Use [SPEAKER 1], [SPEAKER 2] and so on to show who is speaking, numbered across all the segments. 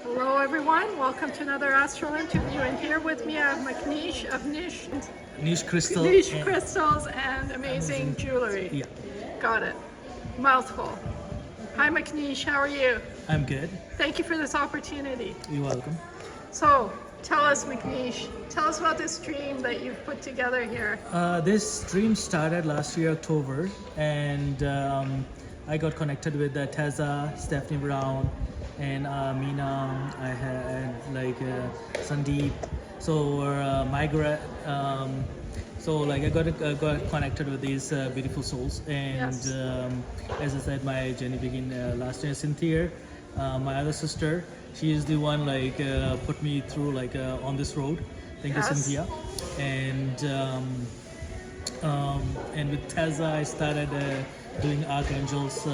[SPEAKER 1] Hello everyone, welcome to another Astral interview, and here with me I have Macnish of
[SPEAKER 2] Niche crystal.
[SPEAKER 1] Niche Crystals and Amazing Jewelry.
[SPEAKER 2] Yeah,
[SPEAKER 1] Got it. Mouthful. Hi Macnish, how are you?
[SPEAKER 2] I'm good.
[SPEAKER 1] Thank you for this opportunity.
[SPEAKER 2] You're welcome.
[SPEAKER 1] So, tell us Macnish, tell us about this dream that you've put together here.
[SPEAKER 2] This dream started last year, October, and I got connected with Tessa, Stephanie Brown, and Meena. I had Sandeep. So Margaret. I got connected with these beautiful souls, and
[SPEAKER 1] Yes.
[SPEAKER 2] as I said, my journey began last year. Cynthia, my other sister, she is the one put me through on this road. Thank you,
[SPEAKER 1] Yes.
[SPEAKER 2] Cynthia. And with Tessa, I started doing archangels.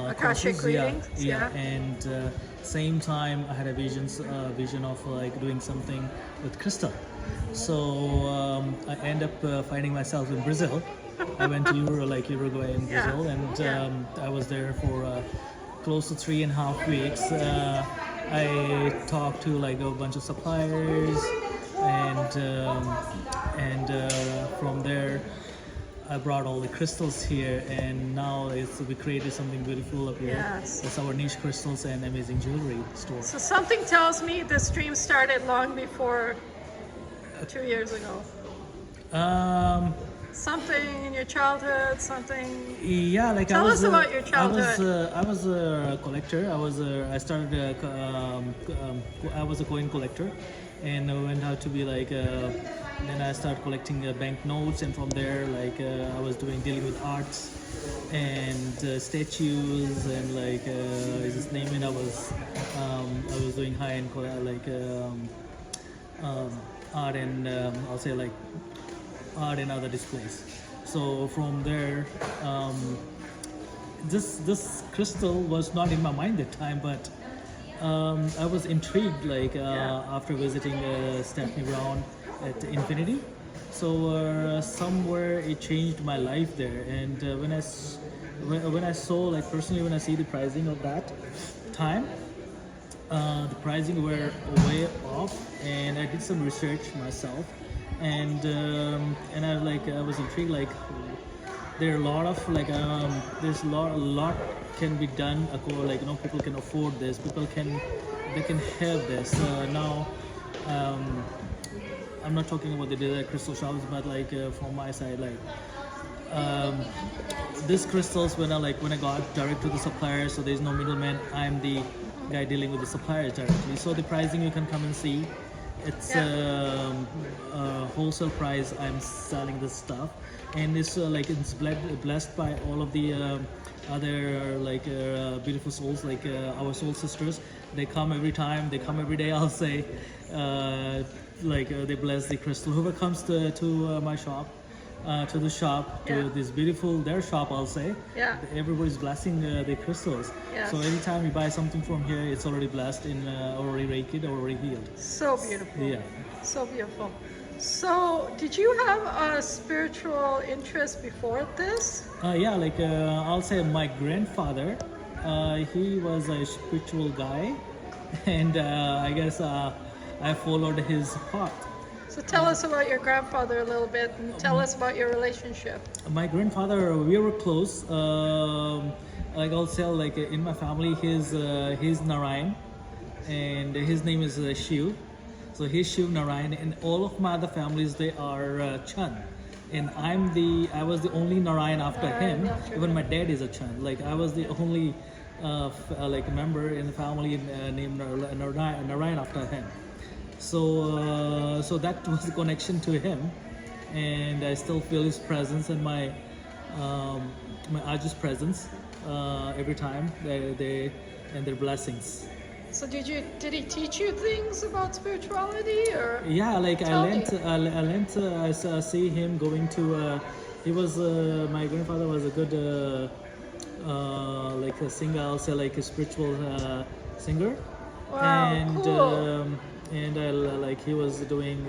[SPEAKER 1] Akashic
[SPEAKER 2] courses. Yeah,
[SPEAKER 1] readings,
[SPEAKER 2] yeah,
[SPEAKER 1] yeah.
[SPEAKER 2] and same time I had a vision of doing something with crystal. So I end up finding myself in Brazil. I went to Uruguay and
[SPEAKER 1] Yeah,
[SPEAKER 2] Brazil, and
[SPEAKER 1] yeah.
[SPEAKER 2] I was there for close to 3.5 weeks. I talked to a bunch of suppliers, and from there I brought all the crystals here, and now we created something beautiful up here.
[SPEAKER 1] Yes.
[SPEAKER 2] It's our niche crystals and amazing jewelry store.
[SPEAKER 1] So something tells me this dream started long before 2 years ago. Something in your childhood, something.
[SPEAKER 2] Yeah,
[SPEAKER 1] Tell us about your childhood.
[SPEAKER 2] I was a collector. I was a coin collector, and I went out to be then I started collecting bank notes, and from there I was dealing with arts and statues, and just name it. I was doing high end art, and I'll say art and other displays. So from there, this crystal was not in my mind at the time, but I was intrigued after visiting Stephanie Brown at Infinity. So somewhere it changed my life there, and when I saw personally, when I see the pricing of that time, the pricing were way off, and I did some research myself, and I was intrigued. There are a lot of there's a lot can be done. People can afford this. They can have this now. I'm not talking about the crystal shops, but from my side, these crystals, when I got direct to the supplier, so there's no middleman. I'm the guy dealing with the suppliers directly. So the pricing you can come and see. It's wholesale price. I'm selling this stuff, and it's it's blessed by all of the other beautiful souls, our soul sisters. They come every time. They come every day. I'll say, they bless the crystal. Whoever comes to my shop, to the shop, to
[SPEAKER 1] Yeah.
[SPEAKER 2] this beautiful their shop, I'll say.
[SPEAKER 1] Yeah.
[SPEAKER 2] Everybody's blessing the crystals.
[SPEAKER 1] Yes.
[SPEAKER 2] So anytime you buy something from here, it's already blessed, already raked, already healed.
[SPEAKER 1] So beautiful.
[SPEAKER 2] Yeah.
[SPEAKER 1] So beautiful. So, did you have a spiritual interest before this?
[SPEAKER 2] I'll say my grandfather, he was a spiritual guy, and I guess I followed his path.
[SPEAKER 1] So tell us about your grandfather a little bit, and tell us about your relationship.
[SPEAKER 2] My grandfather, we were close. I'll say in my family, he's Narayan, and his name is Shiv. So he's Shiv Narayan, and all of my other families, they are Chand. And I was the only Narayan after him. Even my dad is a Chand. I was the only member in the family named Narayan after him. So that was the connection to him, and I still feel his presence and my Aj's presence every time they and their blessings.
[SPEAKER 1] So did he teach you things about spirituality, or?
[SPEAKER 2] Yeah,
[SPEAKER 1] Tell me.
[SPEAKER 2] I see him going to. He was my grandfather was a good a singer. I'll say a spiritual singer.
[SPEAKER 1] Wow, cool.
[SPEAKER 2] And he was doing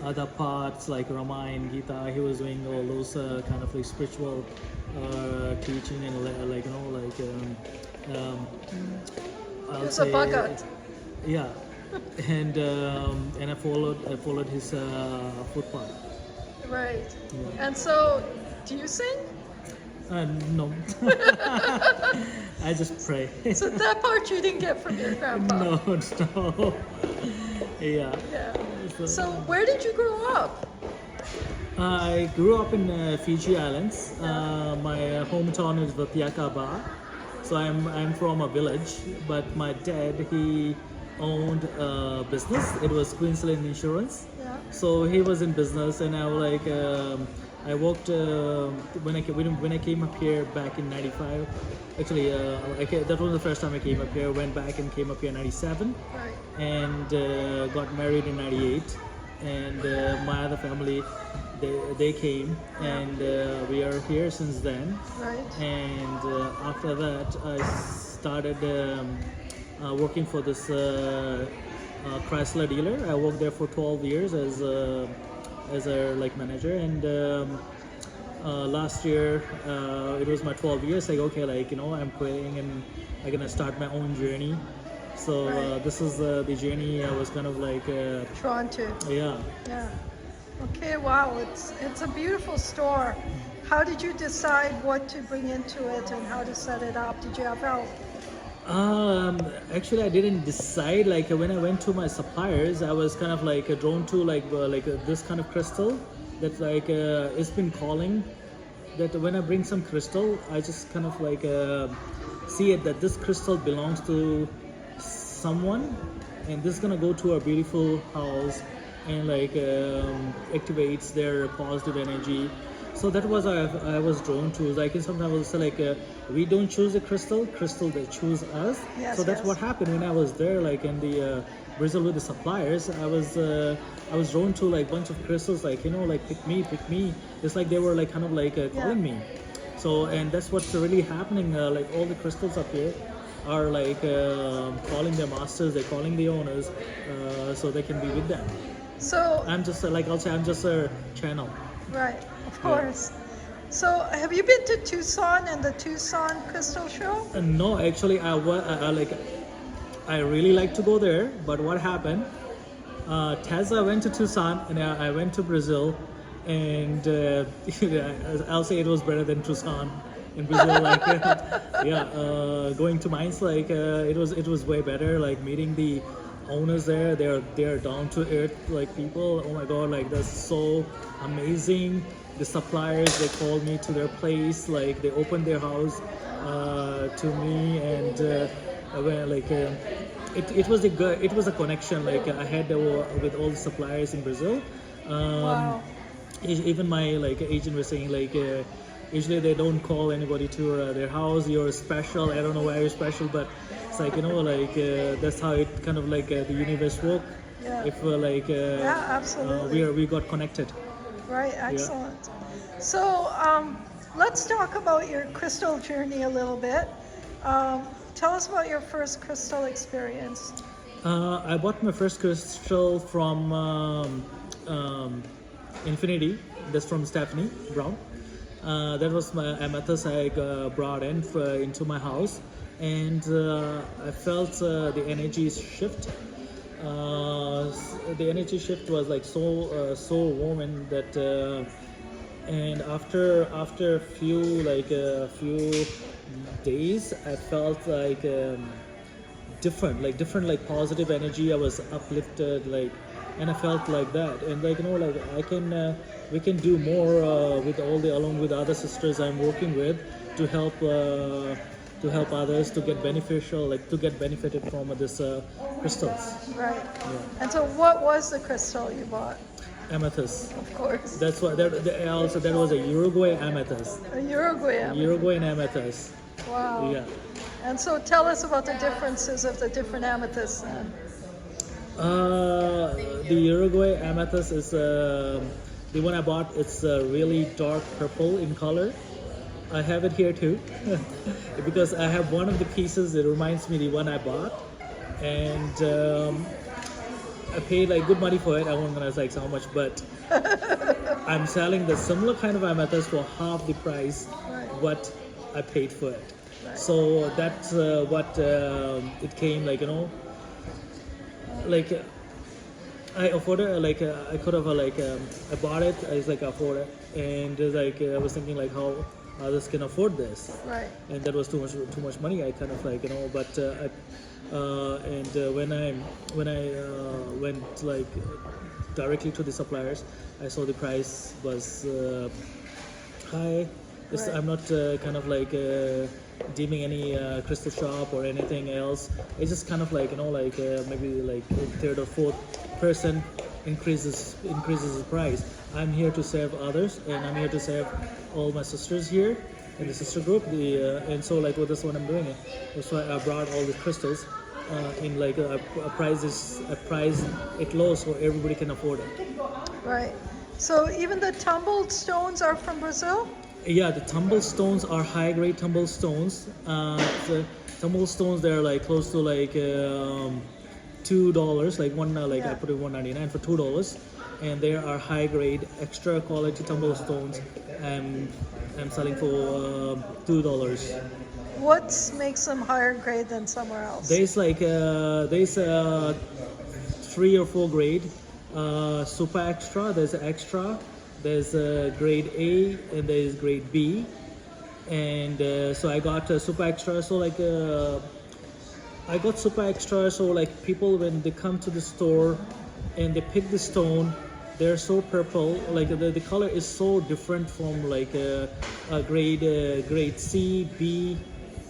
[SPEAKER 2] other parts like Ramayana, Gita. He was doing all those kind of spiritual teaching, and I'll
[SPEAKER 1] It's a
[SPEAKER 2] say,
[SPEAKER 1] bhagat.
[SPEAKER 2] yeah, and I followed his footpath.
[SPEAKER 1] Right.
[SPEAKER 2] Yeah.
[SPEAKER 1] And so, do you sing?
[SPEAKER 2] No, I just pray.
[SPEAKER 1] So that part you didn't get from your grandpa.
[SPEAKER 2] No, no. Yeah.
[SPEAKER 1] Yeah.
[SPEAKER 2] So,
[SPEAKER 1] So where did you grow up?
[SPEAKER 2] I grew up in Fiji Islands. My hometown is Vapiakaba. So I'm from a village, but my dad, he owned a business. It was Queensland Insurance.
[SPEAKER 1] Yeah.
[SPEAKER 2] So he was in business, and I was like, I worked when I came up here back in '95. Actually, that was the first time I came up here. Went back and came up here in '97,
[SPEAKER 1] Right.
[SPEAKER 2] and got married in '98. And my other family, they came, and we are here since then.
[SPEAKER 1] Right.
[SPEAKER 2] And after that, I started working for this Chrysler dealer. I worked there for 12 years as a like manager, and last year it was my 12 years. Like, okay, like, I'm quitting and I'm gonna start my own journey. So
[SPEAKER 1] Right.
[SPEAKER 2] this is the journey I was kind of like
[SPEAKER 1] Drawn to.
[SPEAKER 2] yeah.
[SPEAKER 1] Yeah. Okay. Wow. It's a beautiful store. How did you decide what to bring into it and how to set it up? Did you have help?
[SPEAKER 2] Actually, I didn't decide. Like when I went to my suppliers, I was kind of like drawn to this kind of crystal that like it's been calling. That when I bring some crystal, I just kind of like see it that this crystal belongs to someone, and this is gonna go to a beautiful house and like activates their positive energy. So that was I was drawn to. Like sometimes I would say like we don't choose the crystal they choose us.
[SPEAKER 1] Yes,
[SPEAKER 2] So that's
[SPEAKER 1] yes.
[SPEAKER 2] what happened when I was there, like in the Brazil with the suppliers. I was drawn to like bunch of crystals, like like pick me. It's like they were like kind of like calling me. So and that's what's really happening. Like all the crystals up here are like calling their masters, they're calling the owners, so they can be with them.
[SPEAKER 1] So,
[SPEAKER 2] I'm just like I'll say I'm just a channel.
[SPEAKER 1] right, of course. So, have you been to Tucson and the Tucson Crystal Show?
[SPEAKER 2] No, actually, I really like to go there. But what happened? Tessa went to Tucson, and I went to Brazil, and I'll say it was better than Tucson in Brazil. Like, going to mines, like it was way better. Like meeting the owners there, they're down to earth like people. Oh my god, like that's so amazing. The suppliers, they called me to their place, like they opened their house to me, and it was a connection like I had with all the suppliers in Brazil.
[SPEAKER 1] Wow.
[SPEAKER 2] Even my like agent was saying like usually they don't call anybody to their house. You're special. I don't know why you're special, but it's like that's how it kind of like the universe work.
[SPEAKER 1] Yeah.
[SPEAKER 2] If
[SPEAKER 1] Yeah, absolutely.
[SPEAKER 2] we got connected.
[SPEAKER 1] Right, excellent. So, let's talk about your crystal journey a little bit. Tell us about your first crystal experience.
[SPEAKER 2] I bought my first crystal from Infinity. That's from Stephanie Brown. That was my amethyst I brought into my house, and I felt the energy shift. The energy shift was like so warm, and that and after a few days, I felt like different like positive energy. I was uplifted, like, and I felt like that, and like like I can we can do more with along with other sisters I'm working with to help others to get benefited from this crystals.
[SPEAKER 1] Right.
[SPEAKER 2] Yeah.
[SPEAKER 1] And so, what was the crystal you bought?
[SPEAKER 2] Amethyst.
[SPEAKER 1] Of course.
[SPEAKER 2] That's what that was a Uruguay amethyst.
[SPEAKER 1] A Uruguayan.
[SPEAKER 2] Uruguayan amethyst.
[SPEAKER 1] Wow.
[SPEAKER 2] Yeah.
[SPEAKER 1] And so, tell us about the differences of the different amethysts then.
[SPEAKER 2] The Uruguay amethyst is the one I bought. It's really dark purple in color. I have it here too because I have one of the pieces. It reminds me the one I bought, and I paid like good money for it. I won't gonna say how much, but I'm selling the similar kind of amethyst for half the price
[SPEAKER 1] Right.
[SPEAKER 2] what I paid for it.
[SPEAKER 1] Right.
[SPEAKER 2] So that's what it came like, like I afforded I could have I bought it. I was like afford it, and I was thinking like how others can afford this,
[SPEAKER 1] Right.
[SPEAKER 2] and that was too much money. I kind of but when I went directly to the suppliers, I saw the price was high.
[SPEAKER 1] Right.
[SPEAKER 2] I'm not deeming any crystal shop or anything else. It's just kind of maybe like a third or fourth person increases the price. I'm here to serve others, and I'm here to serve all my sisters here in the sister group. And so that's what I'm doing. That's why I brought all the crystals in a price it low so everybody can afford it.
[SPEAKER 1] Right. So even the tumbled stones are from Brazil?
[SPEAKER 2] Yeah, the tumble stones are high grade tumble stones. The tumble stones they're close to $2. I put it $1.99 for $2, and there are high grade extra quality tumble stones. I'm selling for $2.
[SPEAKER 1] What makes them higher grade than somewhere else?
[SPEAKER 2] There's 3 or 4 grade. Super extra. There's extra. There's grade A and there's grade B, and so I got super extra. So I got super extra. So people when they come to the store and they pick the stone, they're so purple. The color is so different from a grade C, B,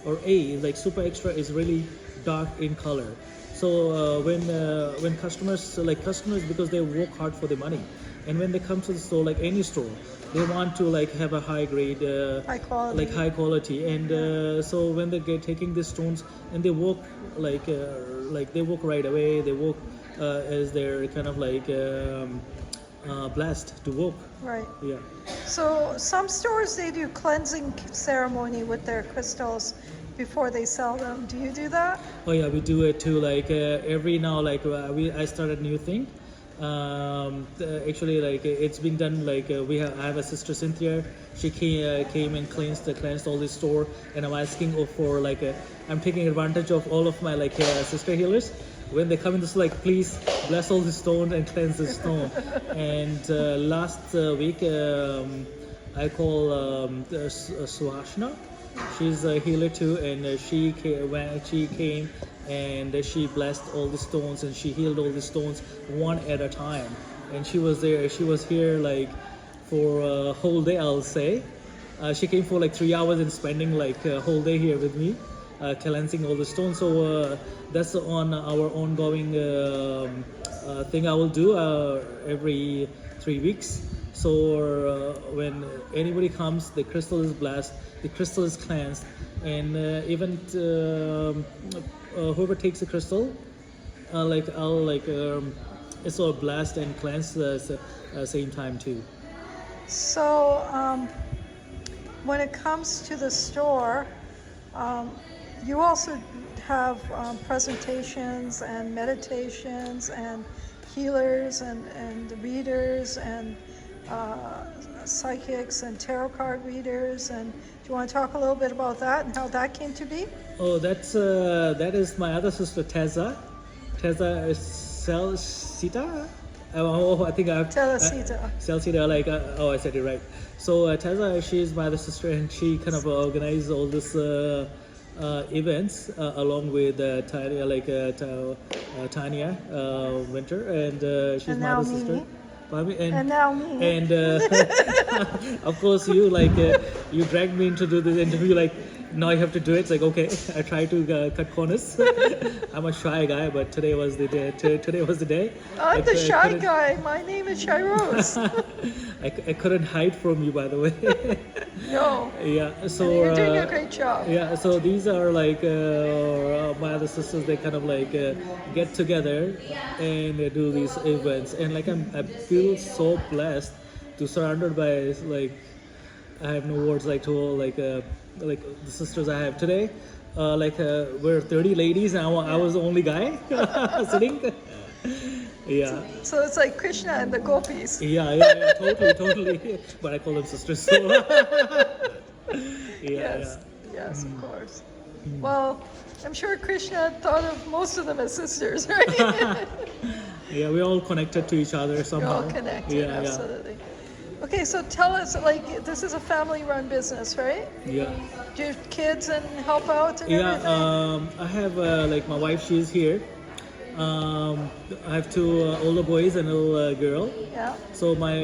[SPEAKER 2] or A. Super extra is really dark in color. So when customers because they work hard for the money. And when they come to the store, any store, they want to have a high grade, high quality. And so when they get taking the stones and they walk they walk right away. They walk as they're kind of blessed to walk.
[SPEAKER 1] Right.
[SPEAKER 2] Yeah.
[SPEAKER 1] So some stores they do cleansing ceremony with their crystals before they sell them. Do you do that?
[SPEAKER 2] Oh yeah, we do it too. Every now I started a new thing. Actually it's been done I have a sister Cynthia. She came and cleansed all the store, and I'm asking for I'm taking advantage of all of my sister healers. When they come in the store, please bless all the stone and cleanse the stone. And last week I call Suhashna. She's a healer too, and she came and she blessed all the stones and she healed all the stones one at a time. And she was there. She was here for a whole day, I'll say. She came for 3 hours and spending a whole day here with me, cleansing all the stones. So that's on our ongoing thing I will do every 3 weeks. So when anybody comes, the crystal is blessed, the crystal is cleansed, and even whoever takes the crystal, it's all blessed and cleansed at the same time too.
[SPEAKER 1] So when it comes to the store, you also have presentations and meditations and healers and readers and psychics and tarot card readers. And do you want to talk a little bit about that and how that came to be?
[SPEAKER 2] Oh, that is my other sister Teza. Teza is Celsita. I think I have
[SPEAKER 1] Telecita.
[SPEAKER 2] Celsita. I said it right. So Teza, she's my other sister, and she kind of organizes all this events along with Tanya Winter, and she's my other sister.
[SPEAKER 1] And now me.
[SPEAKER 2] And of course you you dragged me into do this interview. Now I have to do it. It's okay. I try to cut corners. I'm a shy guy, but today was the day. Today was the day.
[SPEAKER 1] I'm the shy guy. My name is Shy Rose.
[SPEAKER 2] I couldn't hide from you, by the way.
[SPEAKER 1] No.
[SPEAKER 2] Yeah. So
[SPEAKER 1] you're doing a great job.
[SPEAKER 2] Yeah. So these are my other sisters. They kind of get together and they do these events. And I feel so blessed to surrounded by I have no words to the sisters I have today. We're 30 ladies and I was the only guy sitting. Yeah.
[SPEAKER 1] So it's like Krishna and the gopis.
[SPEAKER 2] Yeah, totally. But I call them sisters. So.
[SPEAKER 1] Yes.
[SPEAKER 2] Yeah.
[SPEAKER 1] Yes, of course. Well, I'm sure Krishna thought of most of them as sisters, right?
[SPEAKER 2] Yeah, we're all connected to each other
[SPEAKER 1] You're
[SPEAKER 2] somehow.
[SPEAKER 1] all connected,
[SPEAKER 2] Yeah,
[SPEAKER 1] absolutely. Okay, so tell us, like, this is a family-run business, right?
[SPEAKER 2] yeah.
[SPEAKER 1] Do your kids and help out and
[SPEAKER 2] Yeah,
[SPEAKER 1] everything?
[SPEAKER 2] I have like my wife. She's here. I have two older boys and a little girl.
[SPEAKER 1] Yeah,
[SPEAKER 2] So my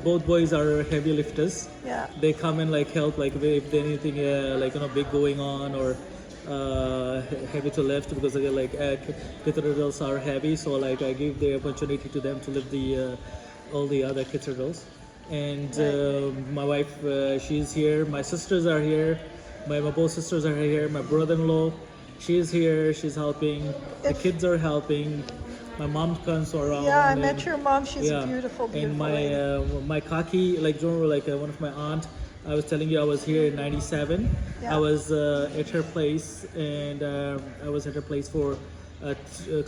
[SPEAKER 2] both boys are heavy lifters.
[SPEAKER 1] yeah.
[SPEAKER 2] They come and like help, like if there's anything like big going on or heavy to lift because they like cathedrals are heavy. So like I give the opportunity to them to lift the all the other cathedrals. And my wife, she's here. My sisters are here. My both sisters are here. My brother-in-law, she's here. She's helping. The
[SPEAKER 1] If-
[SPEAKER 2] kids are helping. My mom comes around.
[SPEAKER 1] Yeah, I
[SPEAKER 2] and-
[SPEAKER 1] met your mom. She's a
[SPEAKER 2] yeah.
[SPEAKER 1] beautiful, beautiful
[SPEAKER 2] And my
[SPEAKER 1] lady.
[SPEAKER 2] my kaki, like you know, like one of my aunt. I was telling you, I was here in '97.
[SPEAKER 1] Yeah.
[SPEAKER 2] I was at her place, and I was at her place for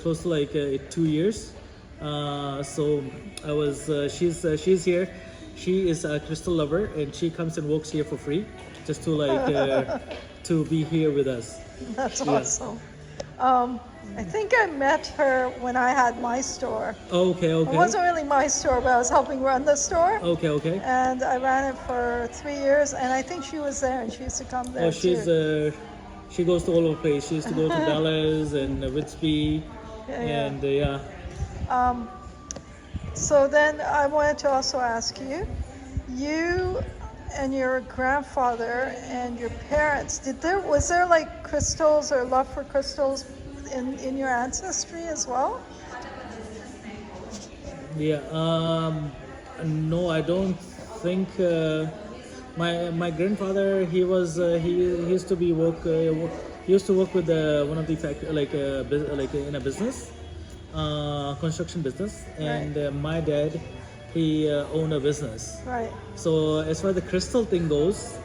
[SPEAKER 2] close to like 2 years. So I was. She's here. She is a crystal lover, and she comes and works here for free, just to like to be here with us.
[SPEAKER 1] That's
[SPEAKER 2] Yeah.
[SPEAKER 1] awesome. I think I met her when I had my store.
[SPEAKER 2] Okay,
[SPEAKER 1] It
[SPEAKER 2] okay.
[SPEAKER 1] wasn't really my store, but I was helping run the store.
[SPEAKER 2] Okay, okay.
[SPEAKER 1] And I ran it for 3 years, and I think she was there, and she used to come there
[SPEAKER 2] Oh, she's
[SPEAKER 1] too.
[SPEAKER 2] she goes to all over the place. She used to go to Dallas and Whitby,
[SPEAKER 1] Yeah, yeah.
[SPEAKER 2] and yeah.
[SPEAKER 1] So then I wanted to also ask you, you and your grandfather and your parents, was there like crystals or love for crystals in your ancestry as well?
[SPEAKER 2] Yeah. No, I don't think. My grandfather, he used to be he used to work with one of the like in a business, construction business, and my dad, he owned a business.
[SPEAKER 1] Right.
[SPEAKER 2] So as far as the crystal thing goes,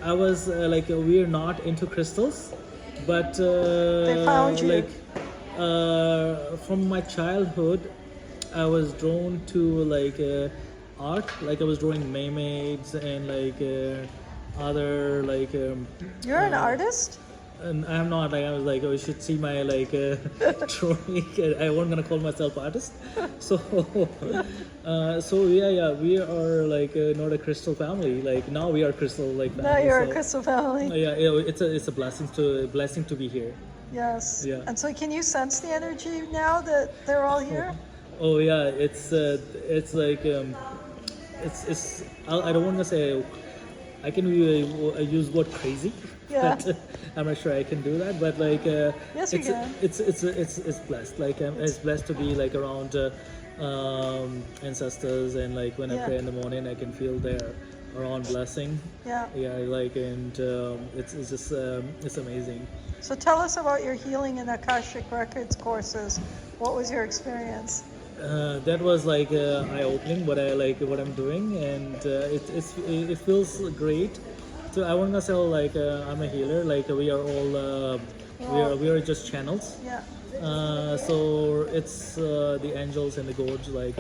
[SPEAKER 2] I was we're not into crystals, but
[SPEAKER 1] They found you.
[SPEAKER 2] like from my childhood, I was drawn to like art. Like I was drawing mermaids and like other like.
[SPEAKER 1] You're an artist?
[SPEAKER 2] And I'm not like I was like, oh, you should see my like drawing. I wasn't gonna call myself artist, so so yeah, we are like not a crystal family. Like now we are crystal like family.
[SPEAKER 1] Now you're a
[SPEAKER 2] so,
[SPEAKER 1] crystal family.
[SPEAKER 2] yeah, it's a blessing to be here.
[SPEAKER 1] Yes.
[SPEAKER 2] Yeah.
[SPEAKER 1] And so can you sense the energy now that they're all here?
[SPEAKER 2] Oh yeah, it's like it's I don't want to say I can use word crazy.
[SPEAKER 1] Yeah.
[SPEAKER 2] But I'm not sure I can do that, but like
[SPEAKER 1] Yes, you can.
[SPEAKER 2] it's blessed. Like it's blessed to be like around ancestors, and like when I
[SPEAKER 1] Yeah.
[SPEAKER 2] pray in the morning, I can feel their around blessing.
[SPEAKER 1] Yeah.
[SPEAKER 2] Yeah, like and it's just it's amazing.
[SPEAKER 1] So tell us about your healing and Akashic Records courses. What was your experience?
[SPEAKER 2] That was like eye-opening. What I'm doing, and it feels great. So I want to say like I'm a healer. Like we are all we are just channels.
[SPEAKER 1] Yeah.
[SPEAKER 2] So it's the angels and the gods, like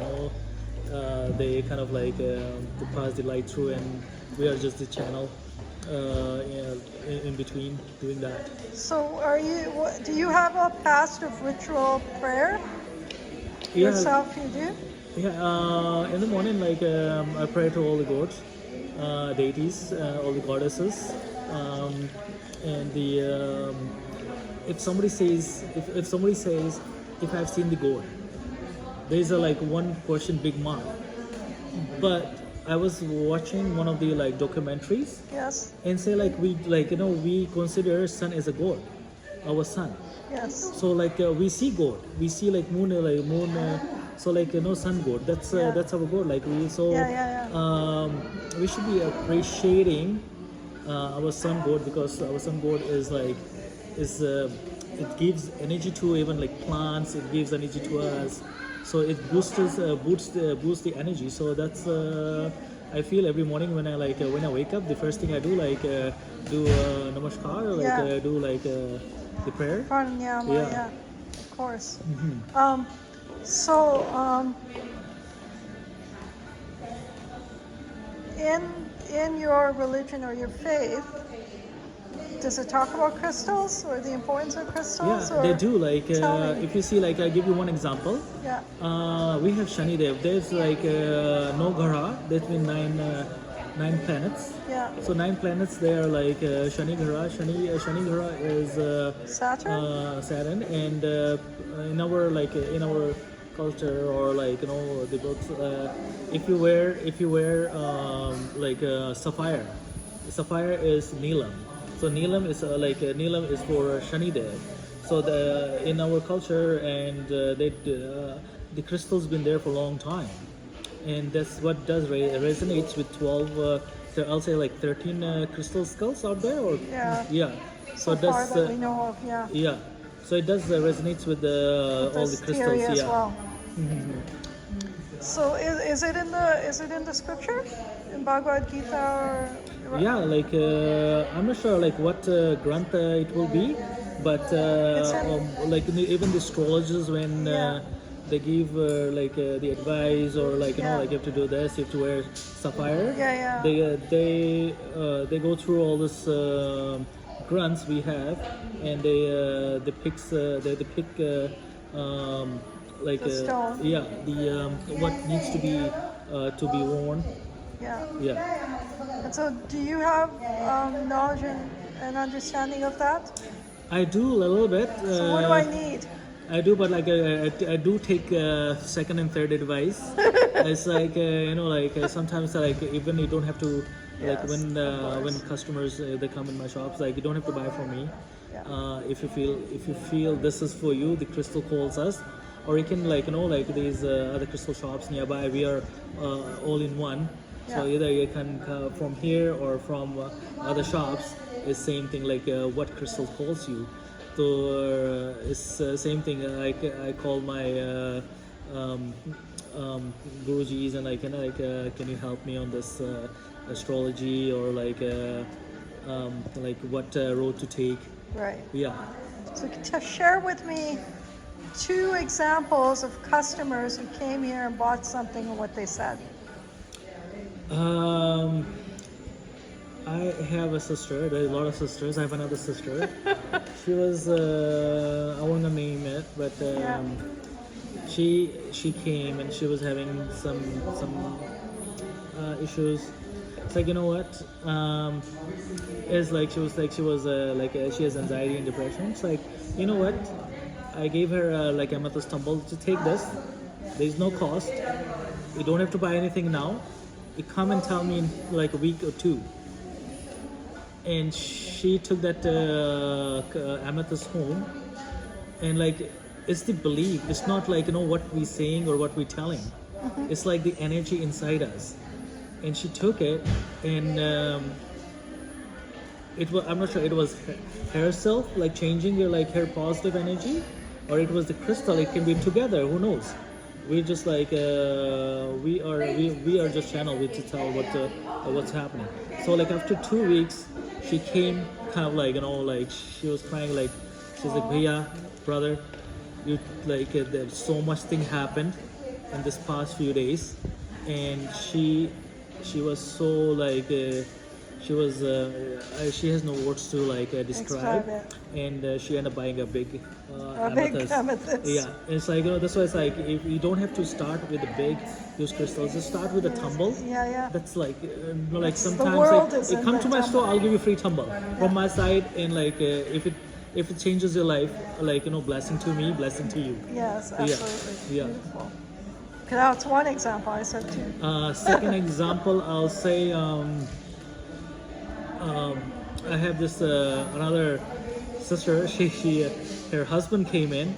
[SPEAKER 2] they kind of like they pass the light through, and we are just the channel in between doing that.
[SPEAKER 1] So do you have a past of ritual prayer?
[SPEAKER 2] Yeah,
[SPEAKER 1] Yourself you do?
[SPEAKER 2] yeah. In the morning, like I pray to all the gods, deities, all the goddesses, and the if somebody says if I've seen the god, there's a like one question big mark. But I was watching one of the like documentaries
[SPEAKER 1] Yes.
[SPEAKER 2] and say like we consider sun as a god, our sun.
[SPEAKER 1] Yes.
[SPEAKER 2] So like we see god, we see like moon, so like sun god. That's our god. Like we so we should be appreciating our sun god, because our sun god is like it gives energy to even like plants. It gives energy to us, so it boosts the energy. So that's I feel every morning when I when I wake up, the first thing I do do namaskar, do the prayer.
[SPEAKER 1] Pranayama,
[SPEAKER 2] Yeah.
[SPEAKER 1] yeah. Of course.
[SPEAKER 2] Mm-hmm.
[SPEAKER 1] So in your religion or your faith, does it talk about crystals or the importance of crystals?
[SPEAKER 2] Yeah, they do. Like,
[SPEAKER 1] Tell me.
[SPEAKER 2] if you see, like, I'll give you one example.
[SPEAKER 1] Yeah.
[SPEAKER 2] We have Shani Dev. There's like no Grah. There's been nine planets.
[SPEAKER 1] Yeah.
[SPEAKER 2] So 9 planets. They are like Shani Grah. Shani Grah is
[SPEAKER 1] Saturn?
[SPEAKER 2] Saturn, and in our culture, or like the books, if you wear sapphire. Sapphire is Neelam. So Neelam is Neelam is for Shani Dev. So in our culture, and the crystal's been there for a long time, and that's what does resonates with 12. So I'll say like 13 crystal skulls out there, or
[SPEAKER 1] Yeah.
[SPEAKER 2] So
[SPEAKER 1] So far
[SPEAKER 2] that's
[SPEAKER 1] that we know of, yeah.
[SPEAKER 2] yeah. So it does resonates with all the
[SPEAKER 1] This
[SPEAKER 2] crystals.
[SPEAKER 1] theory as
[SPEAKER 2] Yeah.
[SPEAKER 1] well. So is it in the scripture? In Bhagavad Gita or
[SPEAKER 2] Yeah, like I'm not sure like what grantha it will be, but even the astrologers, when
[SPEAKER 1] Yeah.
[SPEAKER 2] they give the advice, or like like you have to do this, you have to wear sapphire.
[SPEAKER 1] Yeah.
[SPEAKER 2] They go through all this grunts we have, and they pick
[SPEAKER 1] The stone.
[SPEAKER 2] what needs to be worn.
[SPEAKER 1] Yeah.
[SPEAKER 2] Yeah.
[SPEAKER 1] And so do you have knowledge and understanding of that?
[SPEAKER 2] I do a little bit.
[SPEAKER 1] So what do I need?
[SPEAKER 2] I do, but like I do take second and third advice. It's like sometimes like even you don't have to like
[SPEAKER 1] Yes,
[SPEAKER 2] when customers they come in my shops, like you don't have to buy from me.
[SPEAKER 1] Yeah.
[SPEAKER 2] If you feel this is for you, the crystal calls us, or you can like these other crystal shops nearby. We are all in one. So
[SPEAKER 1] Yeah.
[SPEAKER 2] either you can from here or from other shops. It's same thing, like what crystal calls you. So it's same thing. I call my gurujis, and can you help me on this astrology, or like what road to take.
[SPEAKER 1] Right.
[SPEAKER 2] Yeah.
[SPEAKER 1] So share with me 2 examples of customers who came here and bought something and what they said.
[SPEAKER 2] I have a sister. There are a lot of sisters. I have another sister. She was I won't name it, but she came, and she was having some issues. It's like, you know what? It's like she was she has anxiety and depression. It's like, you know what? I gave her like amethyst tumble to take this. There's no cost. You don't have to buy anything now. You come and tell me in like a week or 2. And she took that amethyst home, and like it's the belief. It's not like what we're saying or what we're telling. It's like the energy inside us. And she took it, and it was, I'm not sure, it was herself like changing her positive energy, or it was the crystal. It can be together. Who knows? We're just like we are just channel with to tell what's happening. So like after 2 weeks, she came kind of like she was crying, like she's like, Bhaiya, brother, you like there's so much thing happened in this past few days, and she was so like she has no words to describe
[SPEAKER 1] it.
[SPEAKER 2] and she ended up buying a big
[SPEAKER 1] big amethyst.
[SPEAKER 2] Yeah, it's like that's why it's like if you don't have to start with the big use crystals, just start with a tumble.
[SPEAKER 1] Yeah.
[SPEAKER 2] That's like sometimes
[SPEAKER 1] world
[SPEAKER 2] like,
[SPEAKER 1] is
[SPEAKER 2] you
[SPEAKER 1] in
[SPEAKER 2] come
[SPEAKER 1] that
[SPEAKER 2] to my store,
[SPEAKER 1] tumble.
[SPEAKER 2] I'll give you free tumble from my side, and like if it changes your life, like blessing to me, blessing to you.
[SPEAKER 1] Yes,
[SPEAKER 2] Yeah.
[SPEAKER 1] absolutely.
[SPEAKER 2] Yeah.
[SPEAKER 1] Beautiful. Okay, that's one example. I said 2.
[SPEAKER 2] Second example, I'll say I have this another sister. She her husband came in,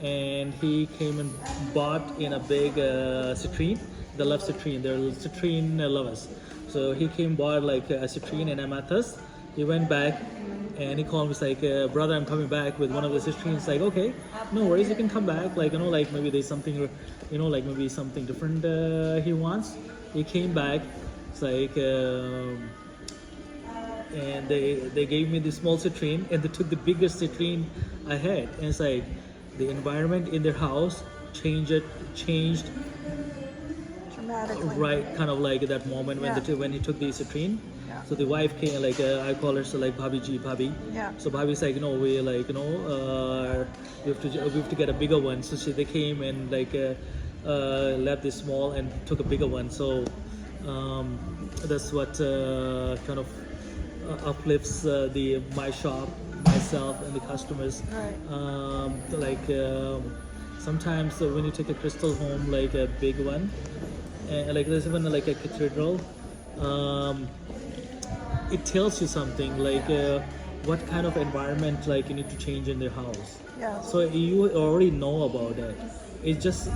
[SPEAKER 2] and he came and bought in a big citrine. They love citrine. They're citrine lovers. So he came, bought like a citrine and amethyst. He went back, and he called me. He's like, brother, I'm coming back with one of the citrines. Like, okay, no worries, you can come back. Like, like maybe there's something, like maybe something different he wants. He came back. It's like, and they gave me the small citrine, and they took the biggest citrine I had. And it's like the environment in their house changed
[SPEAKER 1] automatically.
[SPEAKER 2] right, kind of like that moment when
[SPEAKER 1] Yeah.
[SPEAKER 2] when he took the citrine.
[SPEAKER 1] Yeah.
[SPEAKER 2] So the wife came, like I call her so like Bhabhi ji, Bhabhi.
[SPEAKER 1] Yeah.
[SPEAKER 2] So Bhabhi's like, no, we like, we have to get a bigger one. So they came and like left this small and took a bigger one. So that's what kind of uplifts my shop, myself, and the customers.
[SPEAKER 1] Right.
[SPEAKER 2] Sometimes when you take a crystal home, like a big one, and like there's even like a cathedral, it tells you something like what kind of environment like you need to change in their house.
[SPEAKER 1] Yeah.
[SPEAKER 2] So you already know about it. It's just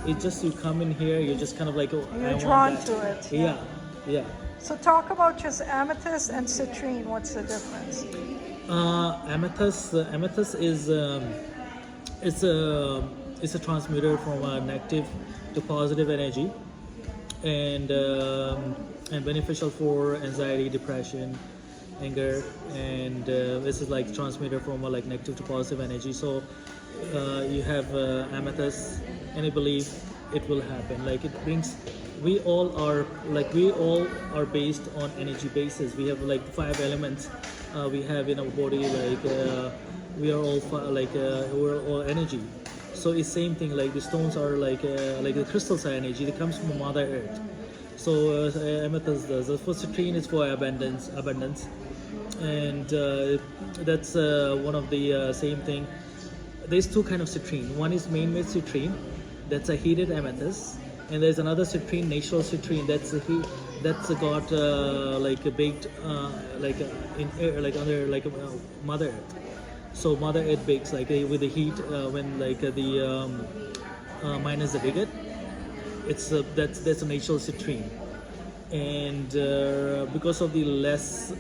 [SPEAKER 2] you come in here, you're just kind of like, oh, I
[SPEAKER 1] You're
[SPEAKER 2] want
[SPEAKER 1] drawn
[SPEAKER 2] that.
[SPEAKER 1] to it.
[SPEAKER 2] Yeah, yeah.
[SPEAKER 1] So talk about just amethyst and citrine. What's the difference?
[SPEAKER 2] Amethyst is it's a transmitter from negative to positive energy, and beneficial for anxiety, depression, anger, and this is like transmitter from like negative to positive energy. So you have amethyst, and I believe it will happen. Like it brings. We all are based on energy basis. We have like 5 elements we have in our body. Like we are all we're all energy. So it's same thing. Like the stones are like the crystals are energy. It comes from Mother Earth. So amethyst does. The first citrine is for abundance, and that's one of the same thing. There's 2 kind of citrine. One is man-made citrine, that's a heated amethyst, and there's another citrine, natural citrine, that's got like a baked in air, like under like Mother Earth. So Mother Earth bakes like with the heat when like the minus the bigot. It's that's a natural citrine, and because of the less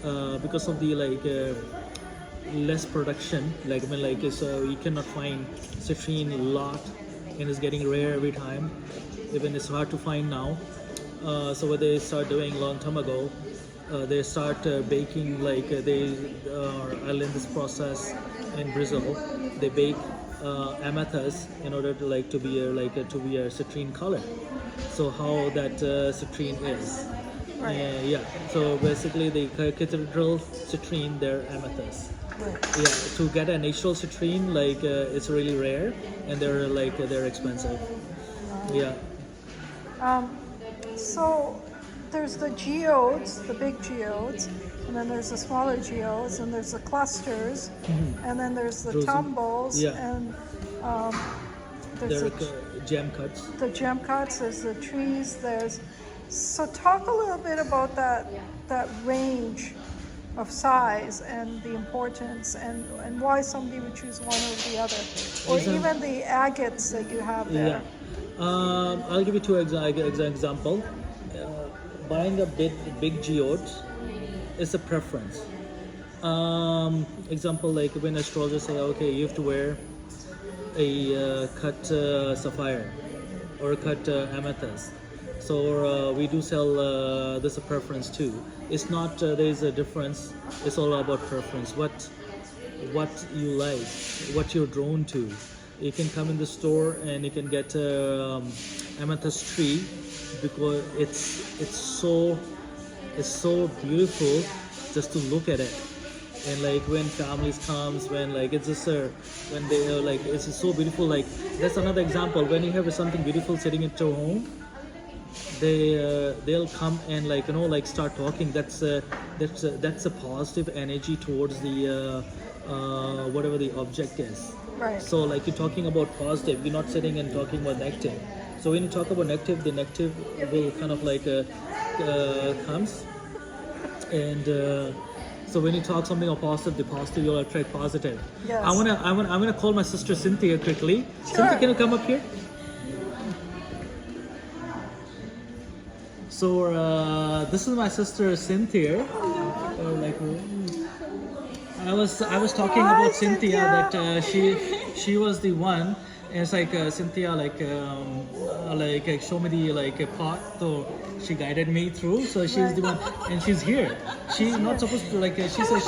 [SPEAKER 2] production, like I mean, like so you cannot find citrine a lot, and it's getting rare every time. Even it's hard to find now. So what they start doing a long time ago, they start baking like they are in this process in Brazil. They bake amethyst in order to like to be a citrine color. So how that citrine is.
[SPEAKER 1] Right.
[SPEAKER 2] Yeah. So basically, the cathedral citrine, they're amethyst.
[SPEAKER 1] Right.
[SPEAKER 2] Yeah. To get a natural citrine, like it's really rare, and they're expensive. Yeah.
[SPEAKER 1] So there's the geodes, the big geodes, and then there's the smaller geodes, and there's the clusters, and then there's the
[SPEAKER 2] Those are-
[SPEAKER 1] tumbles,
[SPEAKER 2] yeah.
[SPEAKER 1] and there's
[SPEAKER 2] They're
[SPEAKER 1] the
[SPEAKER 2] gem cuts.
[SPEAKER 1] gem cuts, there's the trees, there's. So talk a little bit about that range of size and the importance and why somebody would choose one or the other, or
[SPEAKER 2] Is,
[SPEAKER 1] even the agates that you have there.
[SPEAKER 2] Yeah. I'll give you 2 example. Buying a big geode is a preference. Example, like when astrologers say, okay, you have to wear a cut sapphire or a cut amethyst. So we do sell this a preference too. It's not there is a difference. It's all about preference. What you like, what you're drawn to. You can come in the store and you can get amethyst tree because it's so beautiful just to look at it. And like when families comes, when like it's just when they like it's just so beautiful. Like that's another example. When you have something beautiful sitting at your home, they'll come and like like start talking. That's a positive energy towards the whatever the object is.
[SPEAKER 1] Right.
[SPEAKER 2] So like you're talking about positive, you're not sitting and talking about negative. So when you talk about negative, the negative will kind of like comes, and so when you talk something about positive, the positive will attract positive.
[SPEAKER 1] Yes.
[SPEAKER 2] I'm gonna call my sister Cynthia quickly.
[SPEAKER 1] Sure.
[SPEAKER 2] Cynthia, can you come up here? So this is my sister Cynthia. I was talking
[SPEAKER 1] Hi,
[SPEAKER 2] about Cynthia,
[SPEAKER 1] Cynthia.
[SPEAKER 2] that she was the one. And it's like Cynthia show me the a path, so she guided me through. So she's the one, and she's here. She's not supposed to she said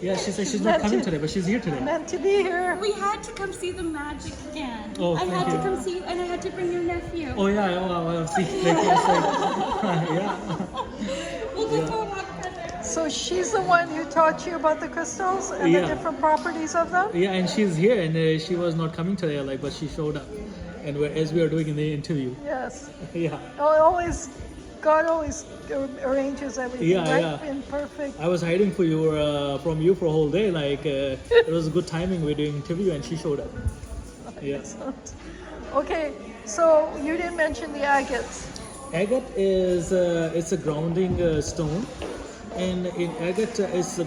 [SPEAKER 2] Yeah, she said she's not coming today, but she's here today.
[SPEAKER 1] Meant to be here.
[SPEAKER 3] We had to come see the magic again.
[SPEAKER 2] Oh,
[SPEAKER 3] I
[SPEAKER 2] thank
[SPEAKER 3] had
[SPEAKER 2] you.
[SPEAKER 3] to come see, and I had to bring your nephew.
[SPEAKER 2] Oh yeah, I'll see. Yeah.
[SPEAKER 3] We'll go for a walk together.
[SPEAKER 1] So she's the one who taught you about the crystals and
[SPEAKER 2] Yeah.
[SPEAKER 1] the different properties of them?
[SPEAKER 2] Yeah, and she's here, and she was not coming today, like, but she showed up, and as we are doing in the interview.
[SPEAKER 1] Yes.
[SPEAKER 2] Yeah.
[SPEAKER 1] God always arranges everything
[SPEAKER 2] Yeah,
[SPEAKER 1] right
[SPEAKER 2] yeah.
[SPEAKER 1] and perfect.
[SPEAKER 2] I was hiding from you for a whole day. Like it was a good timing. We're doing interview, and she showed up. Yeah.
[SPEAKER 1] Okay, so you didn't mention the agates.
[SPEAKER 2] Agate is it's a grounding stone, and in agate is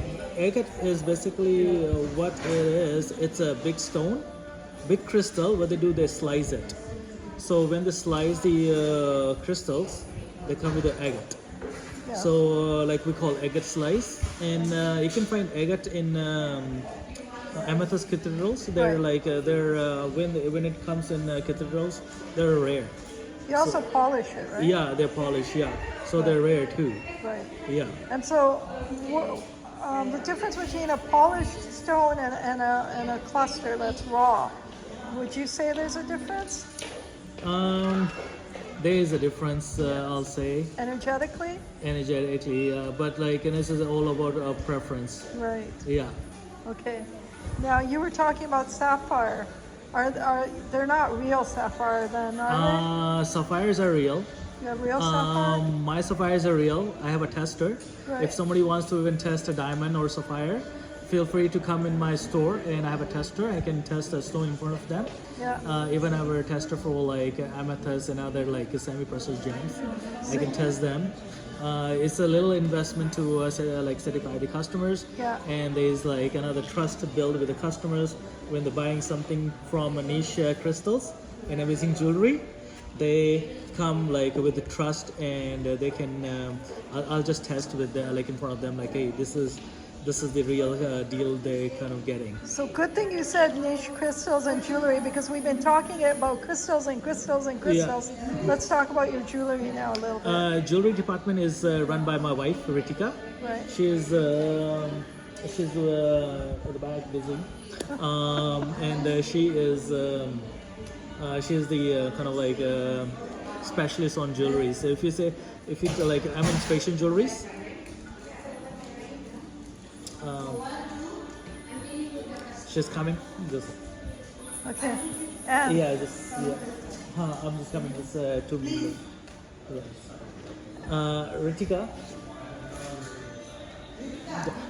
[SPEAKER 2] basically what it is. It's a big stone, big crystal. What they do, they slice it. So when they slice the crystals, they come with the agate.
[SPEAKER 1] Yeah.
[SPEAKER 2] So like we call agate slice, and you can find agate in amethyst cathedrals. They're
[SPEAKER 1] Right.
[SPEAKER 2] like when it comes in cathedrals, they're rare.
[SPEAKER 1] You also polish it, right?
[SPEAKER 2] Yeah, they're polished. Yeah, so they're rare too.
[SPEAKER 1] Right.
[SPEAKER 2] Yeah.
[SPEAKER 1] And so the difference between a polished stone and a cluster that's raw, would you say there's a difference
[SPEAKER 2] There is a difference, I'll say,
[SPEAKER 1] energetically?
[SPEAKER 2] energetically, but like, and this is all about preference.
[SPEAKER 1] Right.
[SPEAKER 2] Yeah.
[SPEAKER 1] Okay. Now you were talking about sapphire. Are they're not real sapphire then, are
[SPEAKER 2] Sapphires are real.
[SPEAKER 1] they? You have real sapphire?
[SPEAKER 2] My sapphires are real. I have a tester.
[SPEAKER 1] Right.
[SPEAKER 2] If somebody wants to even test a diamond or sapphire, feel free to come in my store, and I have a tester. I can test a stone in front of them.
[SPEAKER 1] Yeah.
[SPEAKER 2] Even I have a tester for like amethyst and other like semi-precious gems. I can test them. It's a little investment to like certify the customers.
[SPEAKER 1] Yeah.
[SPEAKER 2] And there's like another trust to build with the customers when they're buying something from a niche crystals and amazing jewelry. They come like with the trust, and they can. I'll just test with like in front of them, like, hey, this is the real deal they're kind of getting.
[SPEAKER 1] So good thing you said niche crystals and jewelry, because we've been talking about crystals and crystals and crystals. Let's talk about your jewelry now a little bit.
[SPEAKER 2] Jewelry department is run by my wife, Ritika.
[SPEAKER 1] Right.
[SPEAKER 2] She's at the back busy, and she's the kind of like specialist on jewelry. So if you like, I'm in fashion jewelries. She's coming. Just
[SPEAKER 1] Okay. And
[SPEAKER 2] I'm just coming. Just 2 minutes. Ritika.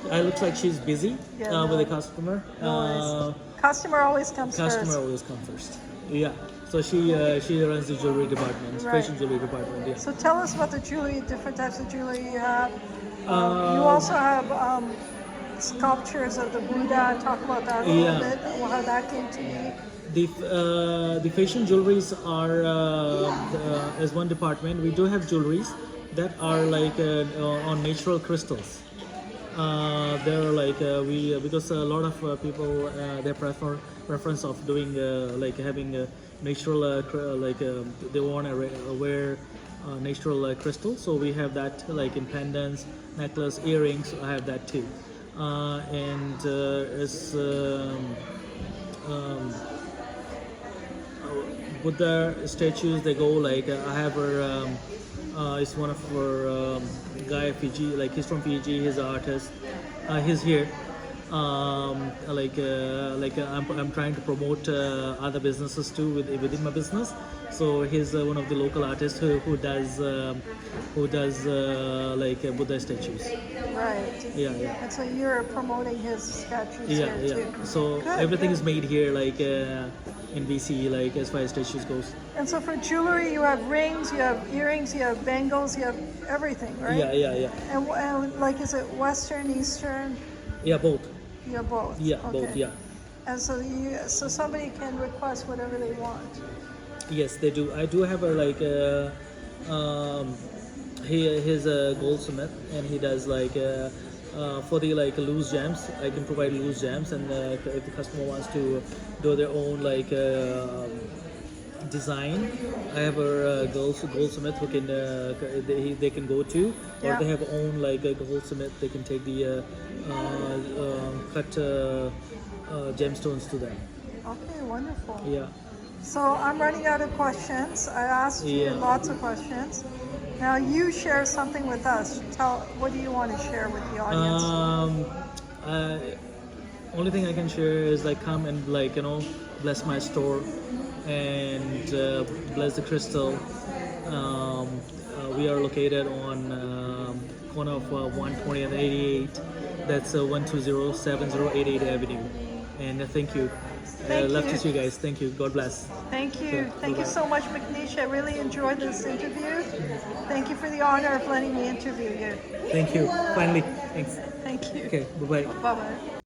[SPEAKER 2] I looks like she's busy
[SPEAKER 1] Yeah,
[SPEAKER 2] with
[SPEAKER 1] no.
[SPEAKER 2] a customer.
[SPEAKER 1] no worries. Customer always comes
[SPEAKER 2] Customer
[SPEAKER 1] first.
[SPEAKER 2] always comes first. Yeah. So she runs the jewelry department,
[SPEAKER 1] Right.
[SPEAKER 2] fashion jewelry department. Yeah.
[SPEAKER 1] So tell us about the jewelry, different types of jewelry you have. You also have sculptures of the Buddha. Talk about that a little
[SPEAKER 2] Yeah.
[SPEAKER 1] bit, how that came to be.
[SPEAKER 2] The fashion jewelries are as one department. We do have jewelries that are like on natural crystals. They're like because a lot of people their preference of doing like having natural they want to wear natural crystal. So we have that like in pendants, necklace, earrings. I have that too, and as Buddha statues, they go like I have her. It's one of our guy Fiji, like he's from Fiji. He's an artist. He's here. I'm trying to promote other businesses too within my business. So he's one of the local artists who does like Buddha statues.
[SPEAKER 1] Right.
[SPEAKER 2] Yeah.
[SPEAKER 1] And so you're promoting his statues
[SPEAKER 2] Yeah,
[SPEAKER 1] here
[SPEAKER 2] yeah.
[SPEAKER 1] too.
[SPEAKER 2] So
[SPEAKER 1] Good,
[SPEAKER 2] everything
[SPEAKER 1] good.
[SPEAKER 2] is made here, like in BC, like as far as statues goes.
[SPEAKER 1] And so for jewelry, you have rings, you have earrings, you have bangles, you have everything, right?
[SPEAKER 2] Yeah.
[SPEAKER 1] And like, is it Western, Eastern?
[SPEAKER 2] Yeah, both.
[SPEAKER 1] You have both.
[SPEAKER 2] Yeah,
[SPEAKER 1] Okay.
[SPEAKER 2] both. Yeah.
[SPEAKER 1] And so somebody can request whatever they want.
[SPEAKER 2] Yes, they do. I do have a like he's a goldsmith, and he does like for the like loose gems. I can provide loose gems, and if the customer wants to do their own like design. I have a goldsmith who can they can go to, or
[SPEAKER 1] Yeah.
[SPEAKER 2] they have own like a goldsmith. They can take the cut gemstones to them.
[SPEAKER 1] Okay, wonderful.
[SPEAKER 2] Yeah.
[SPEAKER 1] So I'm running out of questions. I asked you
[SPEAKER 2] Yeah.
[SPEAKER 1] lots of questions. Now you share something with us. What do you want to share with the audience?
[SPEAKER 2] Only thing I can share is like come and like bless my store and bless the crystal. We are located on corner of 120 and 88. That's 1207088 Avenue. And thank you.
[SPEAKER 1] Thank
[SPEAKER 2] Love
[SPEAKER 1] you.
[SPEAKER 2] to see you guys. Thank you. God bless.
[SPEAKER 1] Thank you.
[SPEAKER 2] Sure.
[SPEAKER 1] Thank you
[SPEAKER 2] Bye-bye.
[SPEAKER 1] so much, Macnish. I really enjoyed this interview. Thank you for the honor of letting me interview you.
[SPEAKER 2] Thank you. Finally. Thanks.
[SPEAKER 1] Thank you.
[SPEAKER 2] Okay. Bye bye.
[SPEAKER 1] Bye-bye.